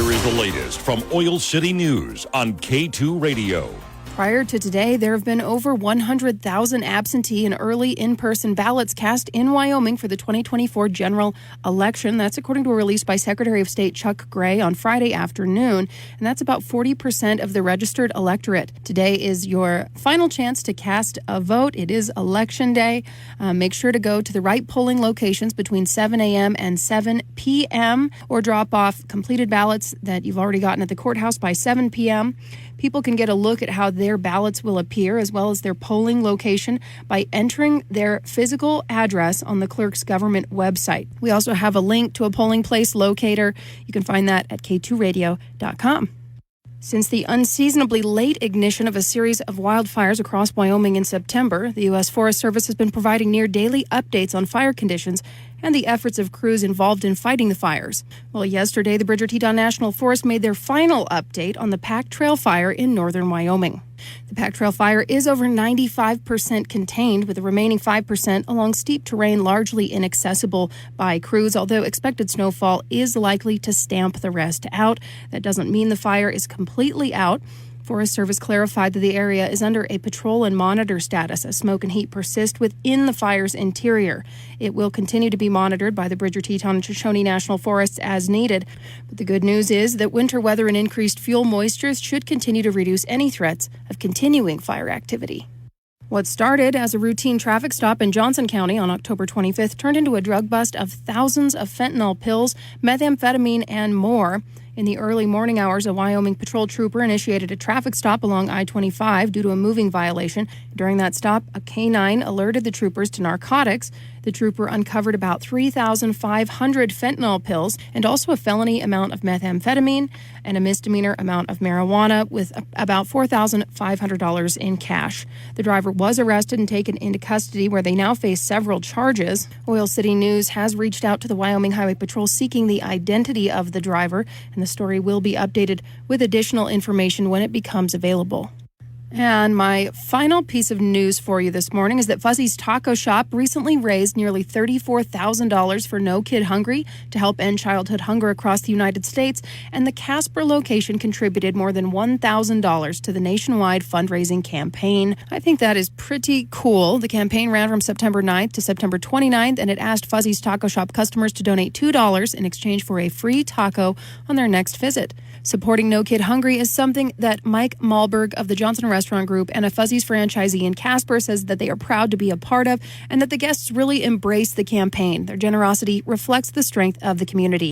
Here is the latest from Oil City News on K2 Radio. Prior to today, there have been over 100,000 absentee and early in-person ballots cast in Wyoming for the 2024 general election. That's according to a release by Secretary of State Chuck Gray on Friday afternoon, and that's about 40% of the registered electorate. Today is your final chance to cast a vote. It is Election Day. Make sure to go to the right polling locations between 7 a.m. and 7 p.m. or drop off completed ballots that you've already gotten at the courthouse by 7 p.m. People can get a look at how their ballots will appear as well as their polling location by entering their physical address on the clerk's government website. We also have a link to a polling place locator. You can find that at k2radio.com. Since the unseasonably late ignition of a series of wildfires across Wyoming in September, the U.S. Forest Service has been providing near-daily updates on fire conditions and the efforts of crews involved in fighting the fires. Well, yesterday, the Bridger-Teton National Forest made their final update on the Pack Trail fire in northern Wyoming. The Pack Trail fire is over 95% contained, with the remaining 5% along steep terrain largely inaccessible by crews, although expected snowfall is likely to stamp the rest out. That doesn't mean the fire is completely out. Forest Service clarified that the area is under a patrol and monitor status as smoke and heat persist within the fire's interior. It will continue to be monitored by the Bridger-Teton and Shoshone National Forests as needed. But the good news is that winter weather and increased fuel moisture should continue to reduce any threats of continuing fire activity. What started as a routine traffic stop in Johnson County on October 25th turned into a drug bust of thousands of fentanyl pills, methamphetamine, and more. In the early morning hours, a Wyoming patrol trooper initiated a traffic stop along I-25 due to a moving violation. During that stop, a canine alerted the troopers to narcotics. The trooper uncovered about 3,500 fentanyl pills and also a felony amount of methamphetamine and a misdemeanor amount of marijuana with about $4,500 in cash. The driver was arrested and taken into custody, where they now face several charges. Oil City News has reached out to the Wyoming Highway Patrol seeking the identity of the driver, and the story will be updated with additional information when it becomes available. And my final piece of news for you this morning is that Fuzzy's Taco Shop recently raised nearly $34,000 for No Kid Hungry to help end childhood hunger across the United States, and the Casper location contributed more than $1,000 to the nationwide fundraising campaign. I think that is pretty cool. The campaign ran from September 9th to September 29th, and it asked Fuzzy's Taco Shop customers to donate $2 in exchange for a free taco on their next visit. Supporting No Kid Hungry is something that Mike Malberg of the Johnson Restaurant Group and a Fuzzy's franchisee in Casper says that they are proud to be a part of, and that the guests really embrace the campaign. Their generosity reflects the strength of the community.